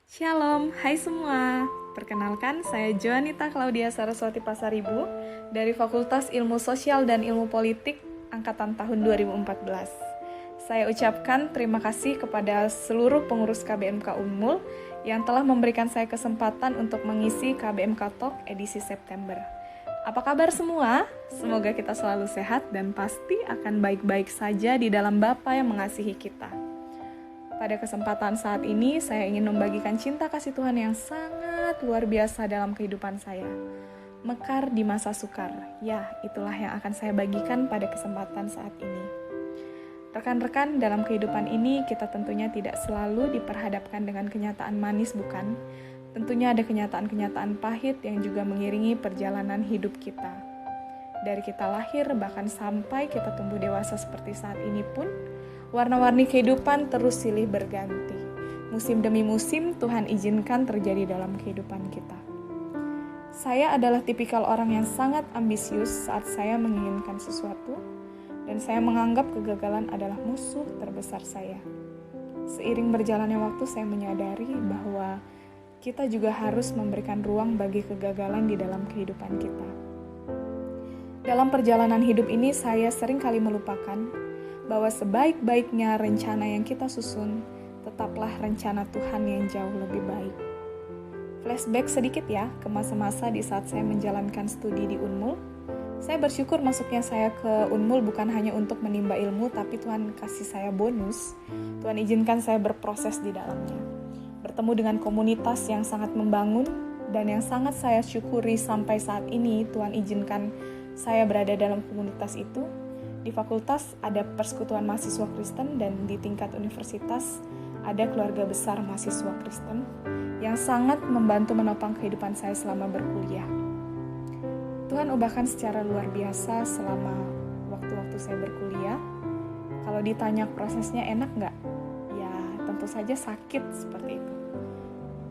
Shalom, hai semua. Perkenalkan, saya Joanita Claudia Saraswati Pasaribu dari Fakultas Ilmu Sosial dan Ilmu Politik angkatan tahun 2014. Saya ucapkan terima kasih kepada seluruh pengurus KBMK Unmul yang telah memberikan saya kesempatan untuk mengisi KBMK Talk edisi September. Apa kabar semua? Semoga kita selalu sehat dan pasti akan baik-baik saja di dalam Bapa yang mengasihi kita. Pada kesempatan saat ini, saya ingin membagikan cinta kasih Tuhan yang sangat luar biasa dalam kehidupan saya. Mekar di masa sukar, ya itulah yang akan saya bagikan pada kesempatan saat ini. Rekan-rekan, dalam kehidupan ini kita tentunya tidak selalu diperhadapkan dengan kenyataan manis, bukan? Tentunya ada kenyataan-kenyataan pahit yang juga mengiringi perjalanan hidup kita. Dari kita lahir bahkan sampai kita tumbuh dewasa seperti saat ini pun, warna-warni kehidupan terus silih berganti. Musim demi musim Tuhan izinkan terjadi dalam kehidupan kita. Saya adalah tipikal orang yang sangat ambisius saat saya menginginkan sesuatu, dan saya menganggap kegagalan adalah musuh terbesar saya. Seiring berjalannya waktu saya menyadari bahwa kita juga harus memberikan ruang bagi kegagalan di dalam kehidupan kita. Dalam perjalanan hidup ini saya sering kali melupakan bahwa sebaik-baiknya rencana yang kita susun, tetaplah rencana Tuhan yang jauh lebih baik. Flashback sedikit ya ke masa-masa di saat saya menjalankan studi di Unmul. Saya bersyukur masuknya saya ke Unmul bukan hanya untuk menimba ilmu, tapi Tuhan kasih saya bonus. Tuhan izinkan saya berproses di dalamnya. Bertemu dengan komunitas yang sangat membangun, dan yang sangat saya syukuri sampai saat ini, Tuhan izinkan saya berada dalam komunitas itu. Di fakultas ada persekutuan mahasiswa Kristen dan di tingkat universitas ada keluarga besar mahasiswa Kristen yang sangat membantu menopang kehidupan saya selama berkuliah. Tuhan ubahkan secara luar biasa selama waktu-waktu saya berkuliah. Kalau ditanya prosesnya enak nggak? Ya tentu saja sakit seperti itu.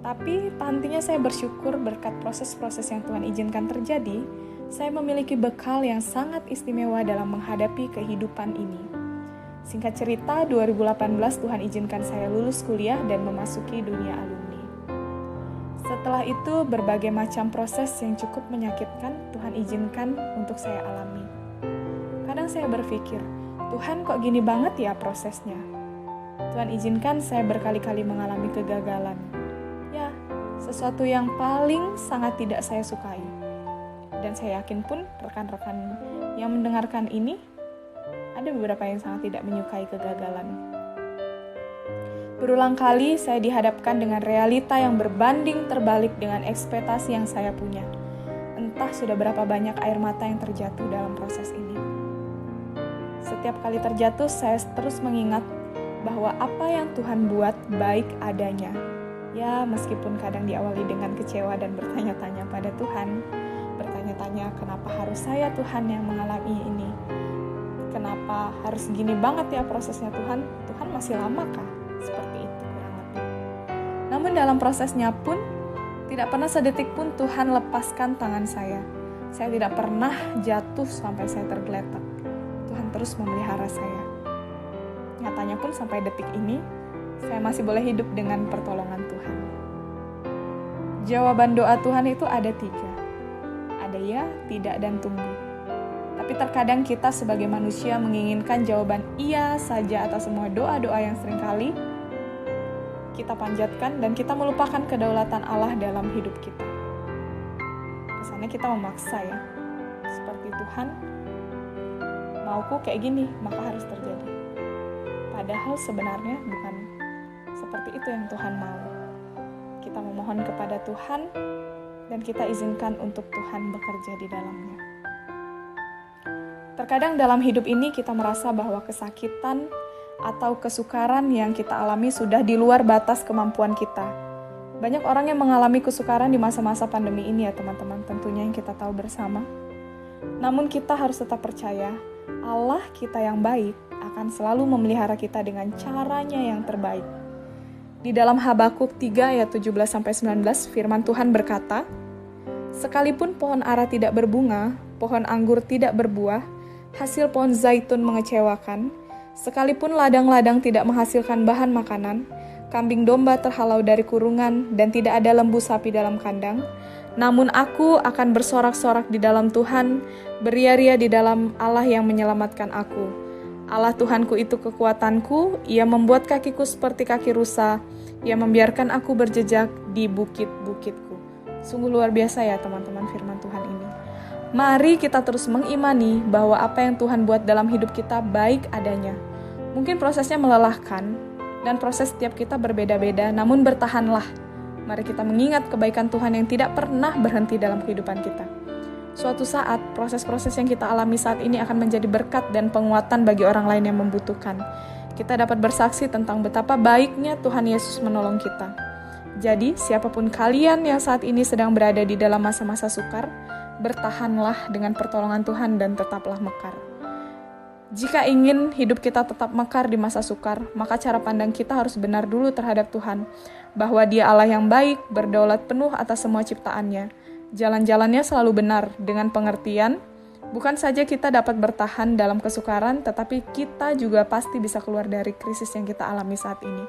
Tapi pantinya saya bersyukur berkat proses-proses yang Tuhan izinkan terjadi, saya memiliki bekal yang sangat istimewa dalam menghadapi kehidupan ini. Singkat cerita, 2018 Tuhan izinkan saya lulus kuliah dan memasuki dunia alumni. Setelah itu, berbagai macam proses yang cukup menyakitkan Tuhan izinkan untuk saya alami. Kadang saya berpikir, Tuhan kok gini banget ya prosesnya? Tuhan izinkan saya berkali-kali mengalami kegagalan. Ya, sesuatu yang paling sangat tidak saya sukai. Dan saya yakin pun rekan-rekan yang mendengarkan ini, ada beberapa yang sangat tidak menyukai kegagalan. Berulang kali saya dihadapkan dengan realita yang berbanding terbalik dengan ekspektasi yang saya punya. Entah sudah berapa banyak air mata yang terjatuh dalam proses ini. Setiap kali terjatuh, saya terus mengingat bahwa apa yang Tuhan buat baik adanya. Ya, meskipun kadang diawali dengan kecewa dan bertanya-tanya pada Tuhan, bertanya-tanya kenapa harus saya Tuhan yang mengalami ini, kenapa harus gini banget ya prosesnya Tuhan masih lama kah? Seperti itu kurang lebih. Namun dalam prosesnya pun tidak pernah sedetik pun Tuhan lepaskan tangan saya tidak pernah jatuh sampai saya tergeletak. Tuhan terus memelihara saya. Nyatanya pun sampai detik ini saya masih boleh hidup dengan pertolongan Tuhan. Jawaban doa Tuhan itu ada 3. Ada ya, tidak, dan tunggu. Tapi terkadang kita sebagai manusia menginginkan jawaban iya saja atas semua doa-doa yang seringkali kita panjatkan dan kita melupakan kedaulatan Allah dalam hidup kita. Kesannya kita memaksa ya. Seperti Tuhan, mauku kayak gini, maka harus terjadi. Padahal sebenarnya bukan seperti itu yang Tuhan mau. Kita memohon kepada Tuhan dan kita izinkan untuk Tuhan bekerja di dalamnya. Terkadang dalam hidup ini kita merasa bahwa kesakitan atau kesukaran yang kita alami sudah di luar batas kemampuan kita. Banyak orang yang mengalami kesukaran di masa-masa pandemi ini ya teman-teman, tentunya yang kita tahu bersama. Namun kita harus tetap percaya, Allah kita yang baik akan selalu memelihara kita dengan caranya yang terbaik. Di dalam Habakuk 3 ayat 17-19 firman Tuhan berkata, "Sekalipun pohon ara tidak berbunga, pohon anggur tidak berbuah, hasil pohon zaitun mengecewakan, sekalipun ladang-ladang tidak menghasilkan bahan makanan, kambing domba terhalau dari kurungan, dan tidak ada lembu sapi dalam kandang. Namun aku akan bersorak-sorak di dalam Tuhan, beria-ria di dalam Allah yang menyelamatkan aku. Allah Tuhanku itu kekuatanku, Ia membuat kakiku seperti kaki rusa, Ia membiarkan aku berjejak di bukit-bukitku. Sungguh luar biasa ya teman-teman firman Tuhan ini. Mari kita terus mengimani bahwa apa yang Tuhan buat dalam hidup kita baik adanya. Mungkin prosesnya melelahkan, dan proses setiap kita berbeda-beda, namun bertahanlah. Mari kita mengingat kebaikan Tuhan yang tidak pernah berhenti dalam kehidupan kita. Suatu saat, proses-proses yang kita alami saat ini akan menjadi berkat dan penguatan bagi orang lain yang membutuhkan. Kita dapat bersaksi tentang betapa baiknya Tuhan Yesus menolong kita. Jadi, siapapun kalian yang saat ini sedang berada di dalam masa-masa sukar, bertahanlah dengan pertolongan Tuhan dan tetaplah mekar. Jika ingin hidup kita tetap mekar di masa sukar, maka cara pandang kita harus benar dulu terhadap Tuhan, bahwa Dia Allah yang baik, berdaulat penuh atas semua ciptaannya. Jalan-jalannya selalu benar, dengan pengertian, bukan saja kita dapat bertahan dalam kesukaran, tetapi kita juga pasti bisa keluar dari krisis yang kita alami saat ini.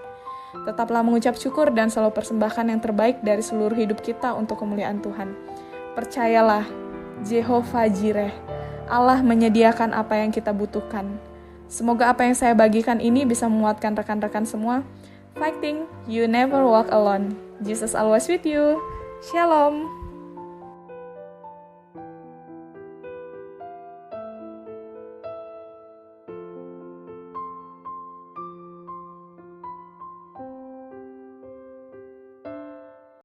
Tetaplah mengucap syukur dan selalu persembahkan yang terbaik dari seluruh hidup kita untuk kemuliaan Tuhan. Percayalah, Jehovah Jireh, Allah menyediakan apa yang kita butuhkan. Semoga apa yang saya bagikan ini bisa menguatkan rekan-rekan semua. Fighting, you never walk alone. Jesus always with you. Shalom.